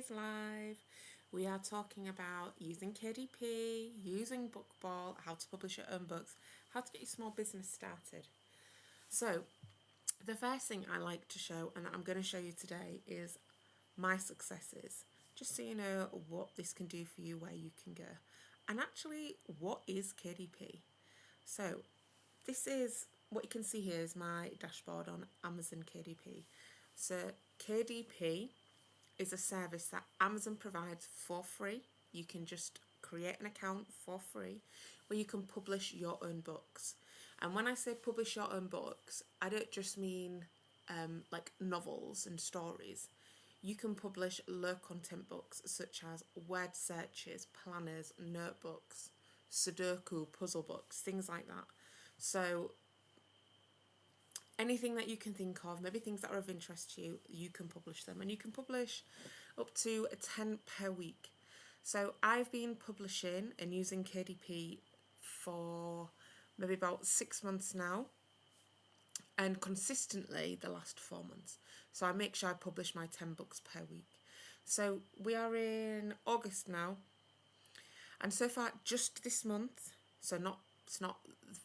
today's live, we are talking about using KDP, using Bookball, how to publish your own books, how to get your small business started. So, the first thing I like to show, and that I'm going to show you today, is my successes. Just so you know what this can do for you, where you can go. And actually, what is KDP? So, this is what you can see here is my dashboard on Amazon KDP. So, KDP is a service that Amazon provides for free. You can just create an account for free where you can publish your own books. And when I say publish your own books, I don't just mean like novels and stories. You can publish low content books such as word searches, planners, notebooks, Sudoku, puzzle books, things like that. So anything that you can think of, maybe things that are of interest to you, you can publish them. And you can publish up to 10 per week. So I've been publishing and using KDP for maybe about 6 months now, and consistently the last 4 months. So I make sure I publish my 10 books per week. So we are in August now, and so far just this month, so it's not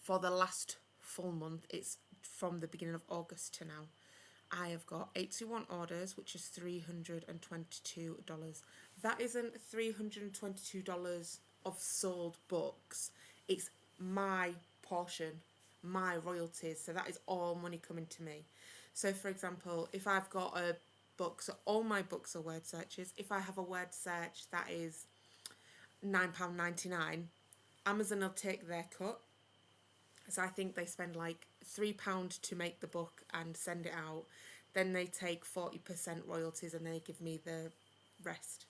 for the last full month, it's from the beginning of August to now, I have got 81 orders, which is $322. That isn't $322 of sold books. It's my portion, my royalties. So that is all money coming to me. So for example, if I've got a book, so all my books are word searches. If I have a word search that is £9.99, Amazon will take their cut. So I think they spend like £3 to make the book and send it out. Then they take 40% royalties and they give me the rest.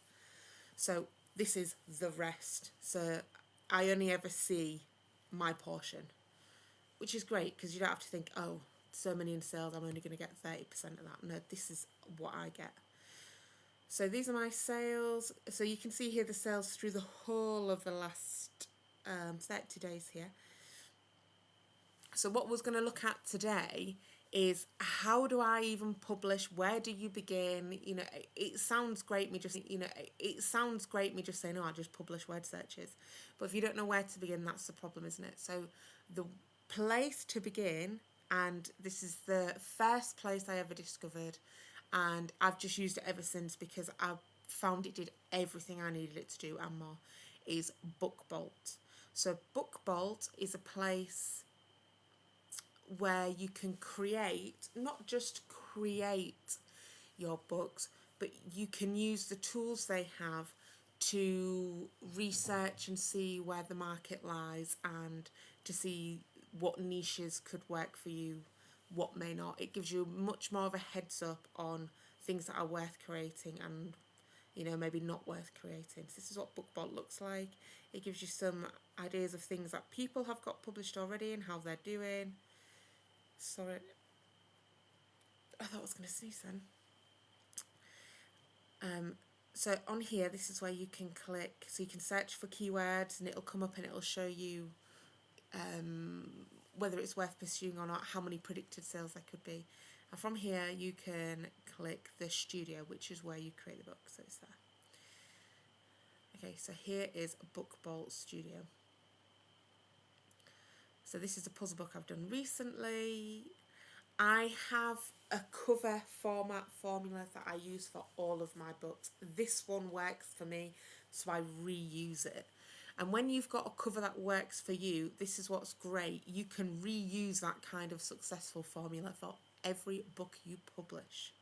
So this is the rest. So I only ever see my portion, which is great because you don't have to think, oh, so many in sales, I'm only going to get 30% of that. No, this is what I get. So these are my sales. So you can see here the sales through the whole of the last 30 days here. So what we're going to look at today is how do I even publish? Where do you begin? It sounds great me just saying, oh, I just publish word searches. But if you don't know where to begin, that's the problem, isn't it? So the place to begin, and this is the first place I ever discovered, and I've just used it ever since because I found it did everything I needed it to do and more, is BookBolt. So BookBolt is a place where you can not just create your books, but you can use the tools they have to research and see where the market lies and to see what niches could work for you, what may not. It gives you much more of a heads up on things that are worth creating and maybe not worth creating. So this is what BookBolt looks like. It gives you some ideas of things that people have got published already and how they're doing. Sorry, I thought I was going to sneeze then. So on here, this is where you can click, so you can search for keywords and it'll come up and it'll show you whether it's worth pursuing or not, how many predicted sales there could be. And from here, you can click the studio, which is where you create the book, so it's there. Okay, so here is BookBolt Studio. So this is a puzzle book I've done recently. I have a cover format formula that I use for all of my books. This one works for me, so I reuse it. And when you've got a cover that works for you, this is what's great. You can reuse that kind of successful formula for every book you publish.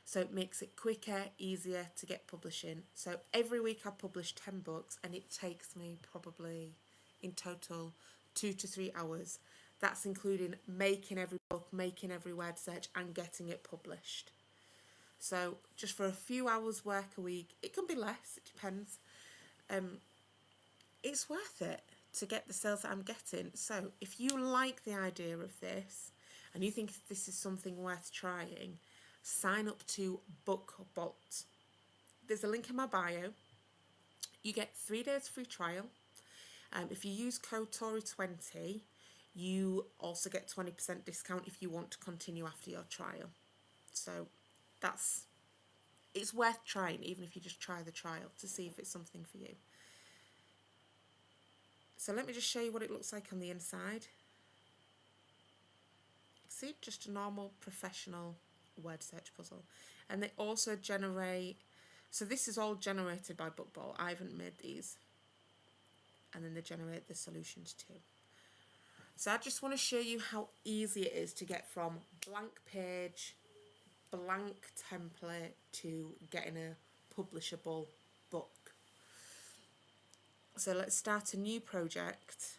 So it makes it quicker, easier to get publishing. So every week I publish 10 books and it takes me probably in total 2 to 3 hours. That's including making every book, making every word search and getting it published. So just for a few hours work a week, it can be less, it depends. It's worth it to get the sales that I'm getting. So if you like the idea of this and you think this is something worth trying, sign up to BookBolt. There's a link in my bio. You get 3 days free trial. If you use code Tori20, you also get 20% discount if you want to continue after your trial. So that's it's worth trying, even if you just try the trial to see if it's something for you. So let me just show you what it looks like on the inside. See, just a normal professional word search puzzle. And they also generate, so this is all generated by Bookball. I haven't made these. And then they generate the solutions too. So I just want to show you how easy it is to get from blank page, blank template to getting a publishable book. So let's start a new project.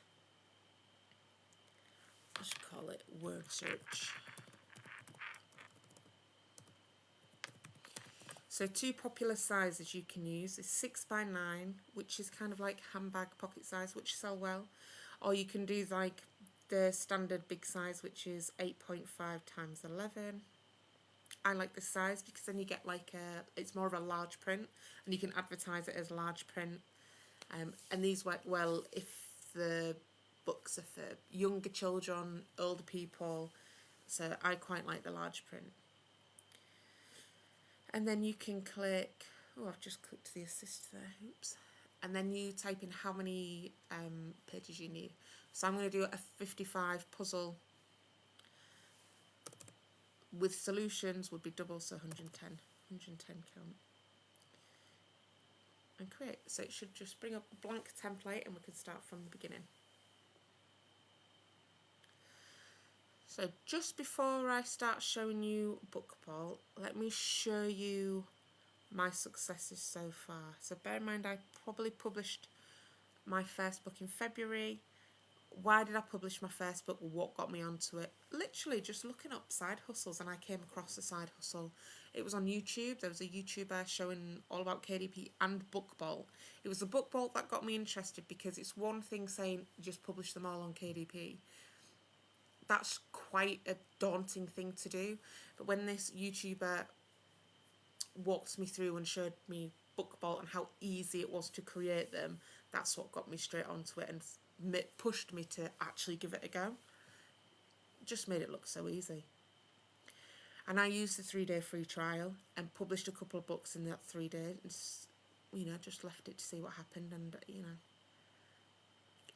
I should call it word search. So two popular sizes you can use is 6x9, which is kind of like handbag pocket size, which sell well. Or you can do like the standard big size, which is 8.5 times 11. I like this size because then you get like it's more of a large print, and you can advertise it as large print. And these work well if the books are for younger children, older people. So I quite like the large print. And then you can click, oh, I've just clicked the assist there, oops. And then you type in how many pages you need. So I'm going to do a 55 puzzle with solutions would be double, so 110 count. And create. So it should just bring up a blank template and we can start from the beginning. So just before I start showing you Bookball, let me show you my successes so far. So bear in mind I probably published my first book in February. Why did I publish my first book? What got me onto it? Literally just looking up side hustles, and I came across a side hustle. It was on YouTube. There was a YouTuber showing all about KDP and Bookball. It was the Bookball that got me interested, because it's one thing saying just publish them all on KDP. That's quite a daunting thing to do. But when this YouTuber walked me through and showed me Bookball and how easy it was to create them, that's what got me straight onto it and pushed me to actually give it a go. Just made it look so easy. And I used the 3-day free trial and published a couple of books in that 3 days, and just left it to see what happened, and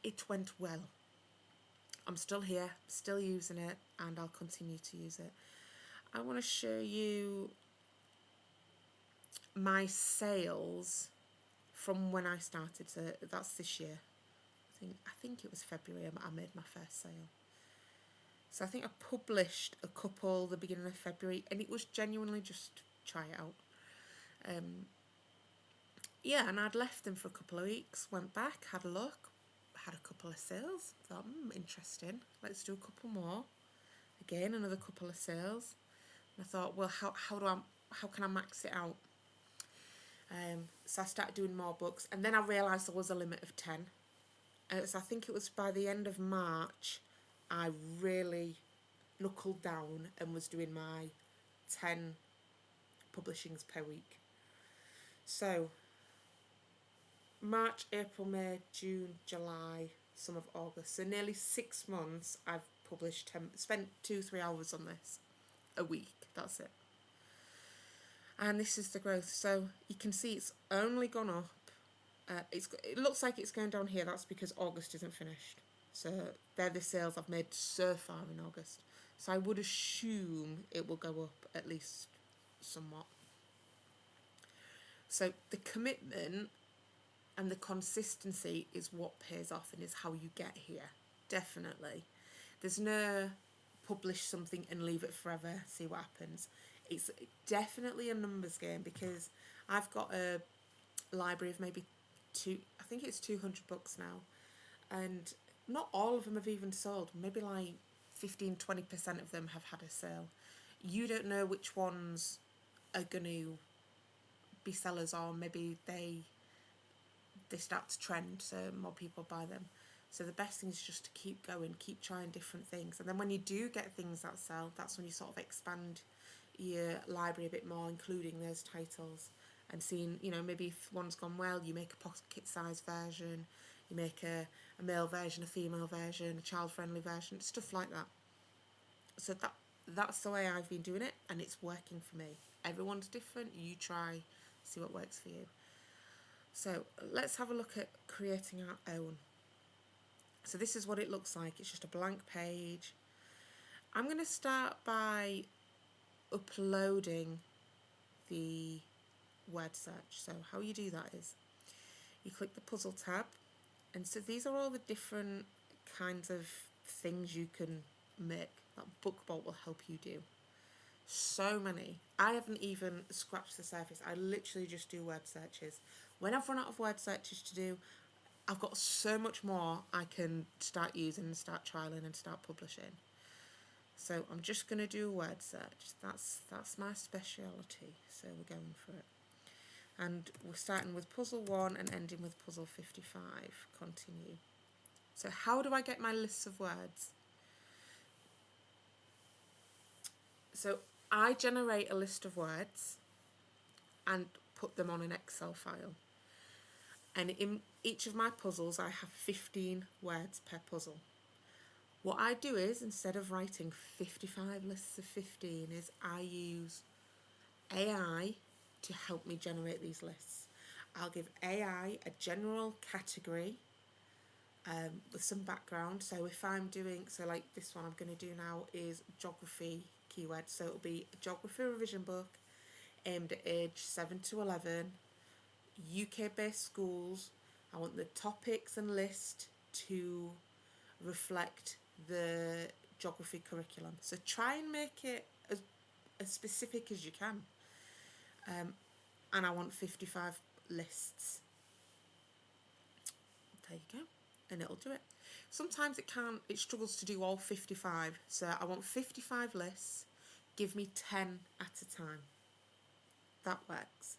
it went well. I'm still here, still using it, and I'll continue to use it. I want to show you my sales from when I started. So that's this year. I think it was February I made my first sale. So I think I published a couple the beginning of February, and it was genuinely just try it out. And I'd left them for a couple of weeks, went back, had a look, had a couple of sales, thought, interesting, let's do a couple more. Again, another couple of sales. And I thought, well, how can I max it out? So I started doing more books, and then I realised there was a limit of 10. So I think it was by the end of March, I really knuckled down and was doing my 10 publishings per week. So March, April, May, June, July, some of August. So nearly 6 months I've published 10, spent 2-3 hours on this a week. That's it. And this is the growth. So you can see it's only gone up. It looks like it's going down here. That's because August isn't finished. So they're the sales I've made so far in August. So I would assume it will go up at least somewhat. So the commitment and the consistency is what pays off and is how you get here. Definitely. There's no publish something and leave it forever, see what happens. It's definitely a numbers game, because I've got a library of maybe 200 books now, and not all of them have even sold. Maybe like 15-20% of them have had a sale. You don't know which ones are going to be sellers, or maybe they start to trend, so more people buy them. So the best thing is just to keep going, keep trying different things, and then when you do get things that sell, that's when you sort of expand your library a bit more, including those titles, and seeing, maybe if one's gone well, you make a pocket size version, you make a male version, a female version, a child friendly version, stuff like that. So that's the way I've been doing it, and it's working for me. Everyone's different. You try, see what works for you. So let's have a look at creating our own. So this is what it looks like. It's just a blank page. I'm going to start by uploading the word search. So how you do that is you click the puzzle tab, and so these are all the different kinds of things you can make that BookBolt will help you do. So many. I haven't even scratched the surface. I literally just do word searches. When I've run out of word searches to do, I've got so much more I can start using and start trialing and start publishing. So I'm just going to do a word search. That's my speciality. So we're going for it. And we're starting with puzzle 1 and ending with puzzle 55. Continue. So how do I get my lists of words? So I generate a list of words and put them on an Excel file. And in each of my puzzles, I have 15 words per puzzle. What I do is, instead of writing 55 lists of 15, is I use AI to help me generate these lists. I'll give AI a general category with some background. So if I'm doing, so like this one I'm going to do now is geography keywords. So it'll be a geography revision book aimed at age 7 to 11, UK based schools. I want the topics and list to reflect the geography curriculum. So try and make it as specific as you can. And I want 55 lists. There you go. And it'll do it. Sometimes it struggles to do all 55. So I want 55 lists. Give me 10 at a time. That works.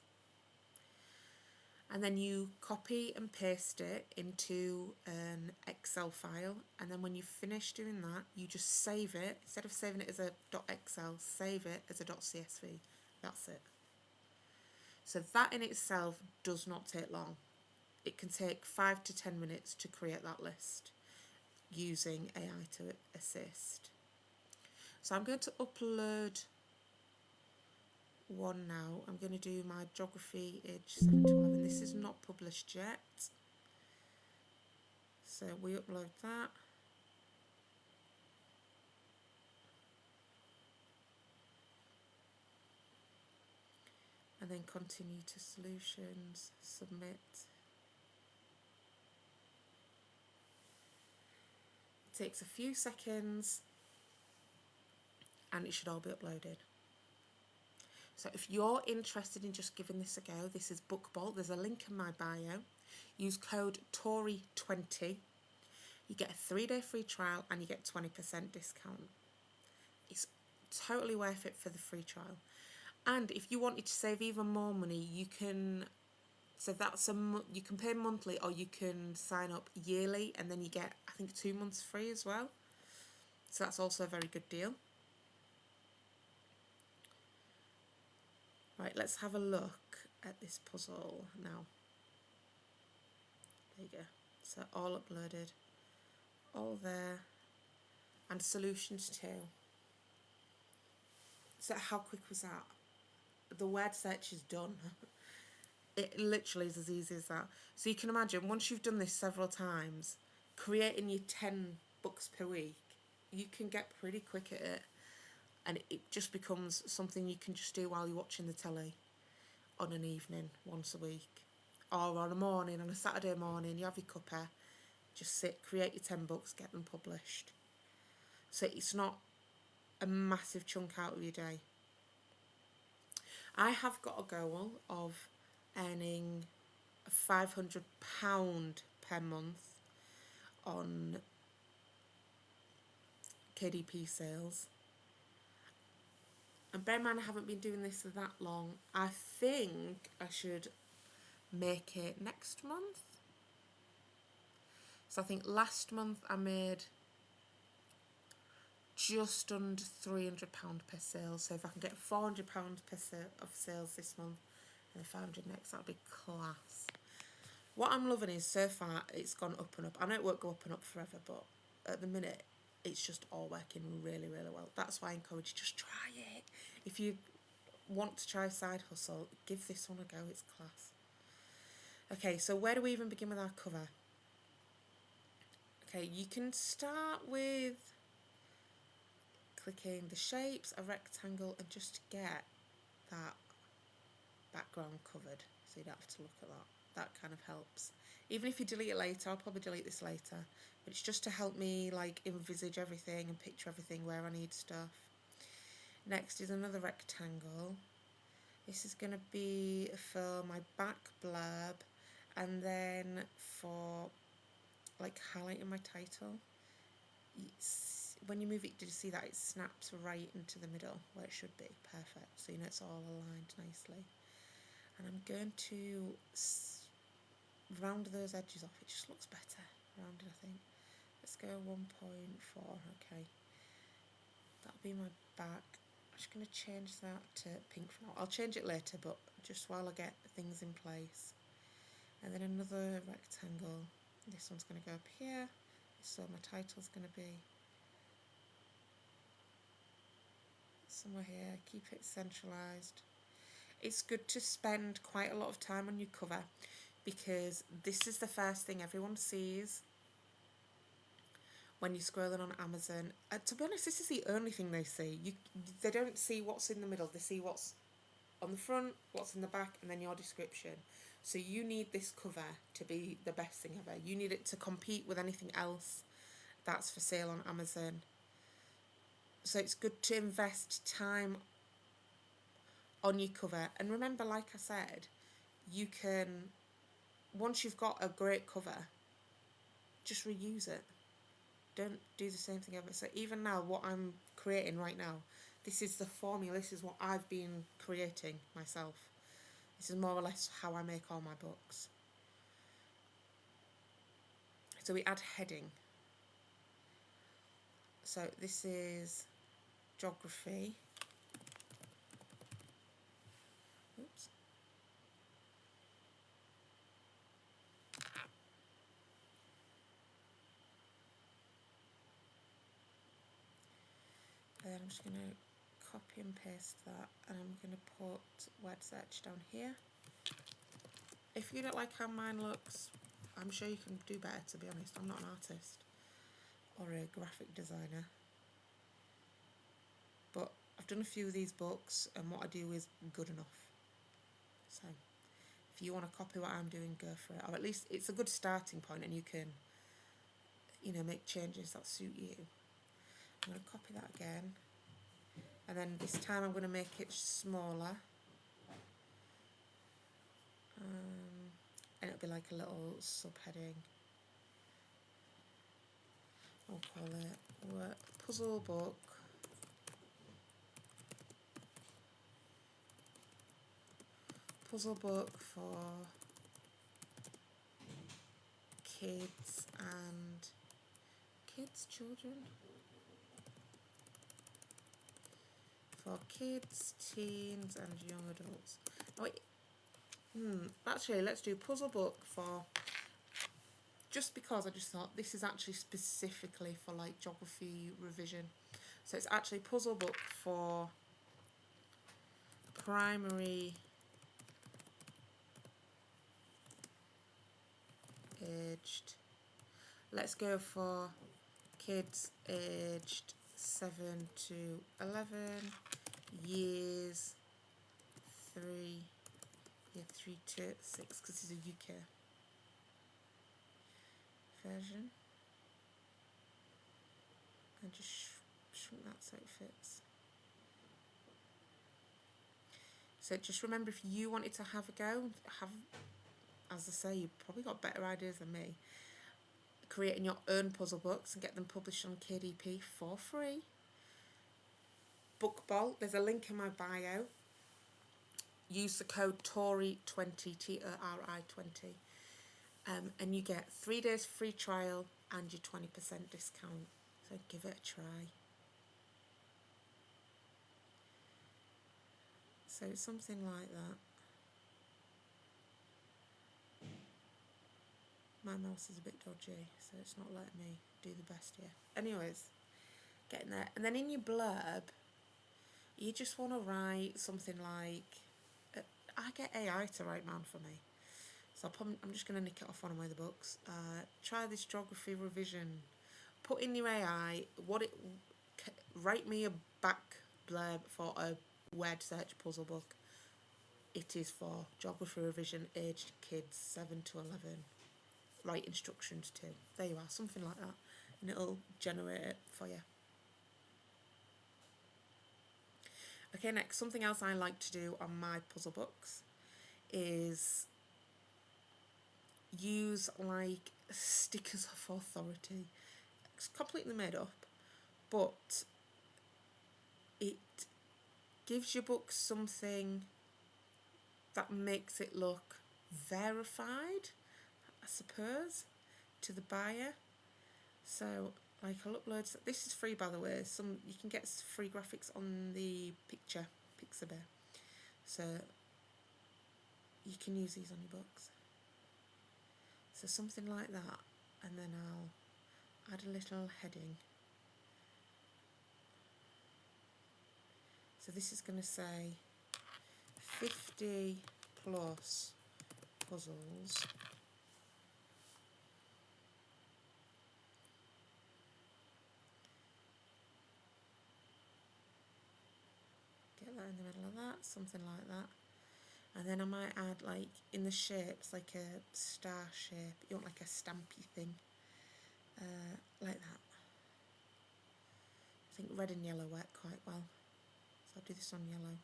And then you copy and paste it into an Excel file. And then when you finish doing that, you just save it. Instead of saving it as a .excel, save it as a .csv. That's it. So that in itself does not take long. It can take 5 to 10 minutes to create that list using AI to assist. So I'm going to upload one now. I'm going to do my geography age 7 to 11. This is not published yet. So we upload that. And then continue to solutions, submit. It takes a few seconds and it should all be uploaded. So if you're interested in just giving this a go, this is BookBolt. There's a link in my bio. Use code TORY20. You get a 3-day free trial and you get 20% discount. It's totally worth it for the free trial. And if you wanted to save even more money, you can, so that's you can pay monthly or you can sign up yearly and then you get, I think, 2 months free as well. So that's also a very good deal. Right, let's have a look at this puzzle now. There you go. So all uploaded, all there, and solutions too. So how quick was that? The word search is done. It literally is as easy as that. So you can imagine, once you've done this several times, creating your 10 books per week, you can get pretty quick at it. And it just becomes something you can just do while you're watching the telly on an evening once a week. Or on a morning, on a Saturday morning, you have your cuppa, just sit, create your 10 books, get them published. So it's not a massive chunk out of your day. I have got a goal of earning £500 per month on KDP sales. And bear in mind, I haven't been doing this for that long. I think I should make it next month. So I think last month I made just under £300 per sale. So if I can get £400 per of sales this month and 500 next, that'll be class. What I'm loving is so far it's gone up and up. I know it won't go up and up forever, but at the minute it's just all working really, really well. That's why I encourage you, just try it. If you want to try a side hustle, give this one a go, it's class. Okay, so where do we even begin with our cover? Okay, you can start with clicking the shapes, a rectangle, and just get that background covered so you don't have to look at that. That kind of helps. Even if you delete it later, I'll probably delete this later, but it's just to help me like envisage everything and picture everything where I need stuff. Next is another rectangle. This is going to be for my back blurb, and then for like highlighting my title. When you move it, did you see that it snaps right into the middle where it should be? Perfect. So you know it's all aligned nicely. And I'm going to round those edges off. It just looks better rounded, I think. Let's go 1.4. Okay, that'll be my back. I'm just going to change that to pink for now. I'll change it later, but just while I get things in place. And then another rectangle. This one's going to go up here, so my title's going to be somewhere here. Keep it centralised. It's good to spend quite a lot of time on your cover, because this is the first thing everyone sees when you're scrolling on Amazon. To be honest, this is the only thing they see. They don't see what's in the middle. They see what's on the front, what's in the back, and then your description. So you need this cover to be the best thing ever. You need it to compete with anything else that's for sale on Amazon. So it's good to invest time on your cover. And remember, like I said, you can, once you've got a great cover, just reuse it. Don't do the same thing ever. So even now, what I'm creating right now, this is the formula. This is what I've been creating myself. This is more or less how I make all my books. So we add heading. So this is geography. Oops. And I'm just going to copy and paste that, and I'm going to put word search down here. If you don't like how mine looks, I'm sure you can do better, to be honest. I'm not an artist or a graphic designer, but I've done a few of these books, and what I do is good enough. So if you want to copy what I'm doing, go for it. Or at least it's a good starting point, and you can, you know, make changes that suit you. I'm going to copy that again, and then this time I'm going to make it smaller, and it'll be like a little subheading. I'll call it puzzle book for kids and children, for kids, teens, and young adults. Oh, wait. Actually, let's do puzzle book for, just because I just thought this is actually specifically for like geography revision. So it's actually puzzle book for primary aged. Let's go for kids aged 7 to 11, years 3 to 6, because this is a UK version. And just shrink that so it fits. So just remember, if you wanted to have a go, as I say, you've probably got better ideas than me, creating your own puzzle books and get them published on KDP for free. BookBolt, there's a link in my bio. Use the code TORI20, TORI20, and you get 3 days free trial and your 20% discount. So give it a try. So something like that. My mouse is a bit dodgy, so it's not letting me do the best here. Anyways, getting there. And then in your blurb, you just want to write something like, I get AI to write mine for me. So I'm just going to nick it off one of my other books. Try this geography revision. Put in your AI, write me a back blurb for a word search puzzle book. It is for geography revision, aged kids 7 to 11. Write instructions too. There you are, something like that. And it'll generate it for you. Okay, next, something else I like to do on my puzzle books is use like stickers of authority. It's completely made up, but it gives your book something that makes it look verified, I suppose, to the buyer. So like I'll upload, this is free by the way, you can get free graphics on the Pixabay, so you can use these on your books. So something like that, and then I'll add a little heading. So this is going to say 50 plus puzzles get that in the middle of that, something like that. And then I might add like in the shapes like a star shape, you want like a stampy thing, like that. I think red and yellow work quite well, so I'll do this on yellow.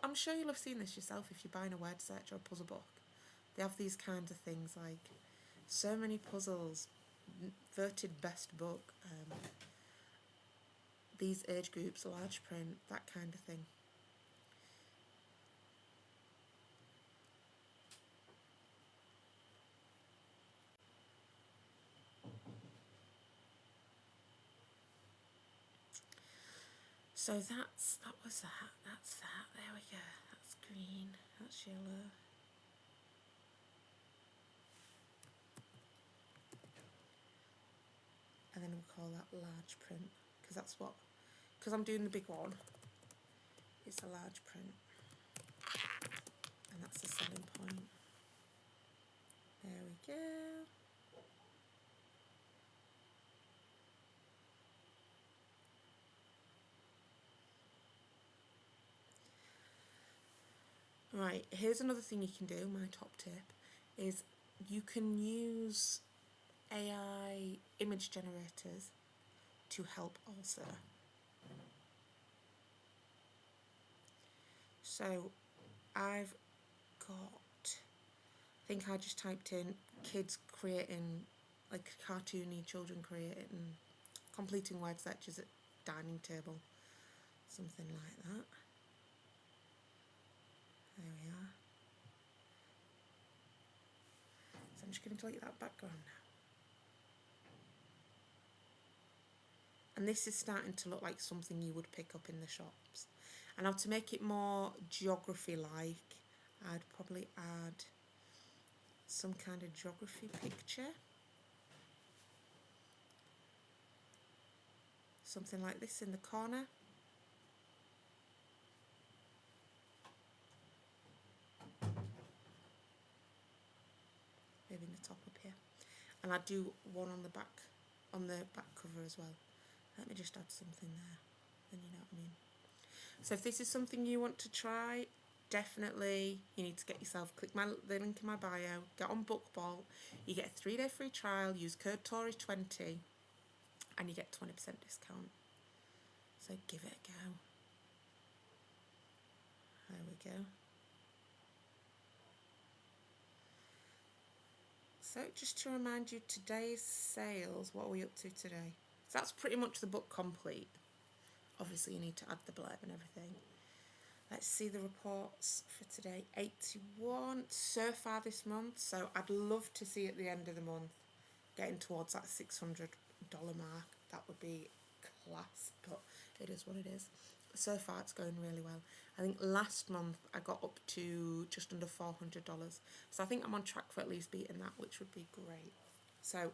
I'm sure you'll have seen this yourself if you're buying a word search or a puzzle book. They have these kinds of things like so many puzzles, voted best book, these age groups, large print, that kind of thing. So that was that, that's that, there we go, that's green, that's yellow. And then we'll call that large print, because I'm doing the big one, it's a large print. And that's the selling point. There we go. Right, here's another thing you can do, my top tip, is you can use AI image generators to help also. So I've got, I think I just typed in kids creating, like cartoony children creating, completing word searches at dining table, something like that. There we are. So I'm just going to delete that background now. And this is starting to look like something you would pick up in the shops. And now to make it more geography-like, I'd probably add some kind of geography picture. Something like this in the corner. Maybe in the top up here. And I'd do one on the back cover as well. Let me just add something there, then you know what I mean. So if this is something you want to try, definitely you need to get yourself, click the link in my bio, get on BookBolt, you get a 3-day free trial, use code Tori20 and you get 20% discount. So give it a go. There we go. So just to remind you, today's sales, what are we up to today? So that's pretty much the book complete. Obviously you need to add the blurb and everything. Let's see the reports for today. 81 so far this month, so I'd love to see at the end of the month getting towards that $600 mark. That would be class, but it is what it is. So far it's going really well. I think last month I got up to just under $400, so I think I'm on track for at least beating that, which would be great. So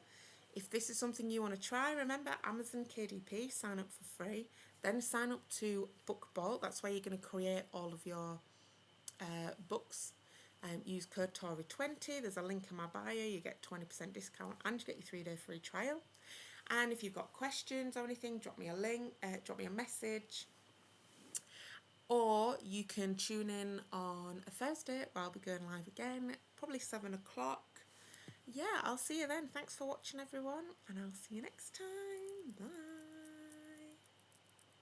If this is something you want to try, remember Amazon KDP, sign up for free. Then sign up to BookBolt. That's where you're going to create all of your books. Use code Tori20. There's a link in my bio. You get 20% discount and you get your 3-day free trial. And if you've got questions or anything, drop me a link, drop me a message. Or you can tune in on a Thursday where I'll be going live again, probably 7 o'clock. Yeah, I'll see you then. Thanks for watching, everyone, and I'll see you next time. Bye.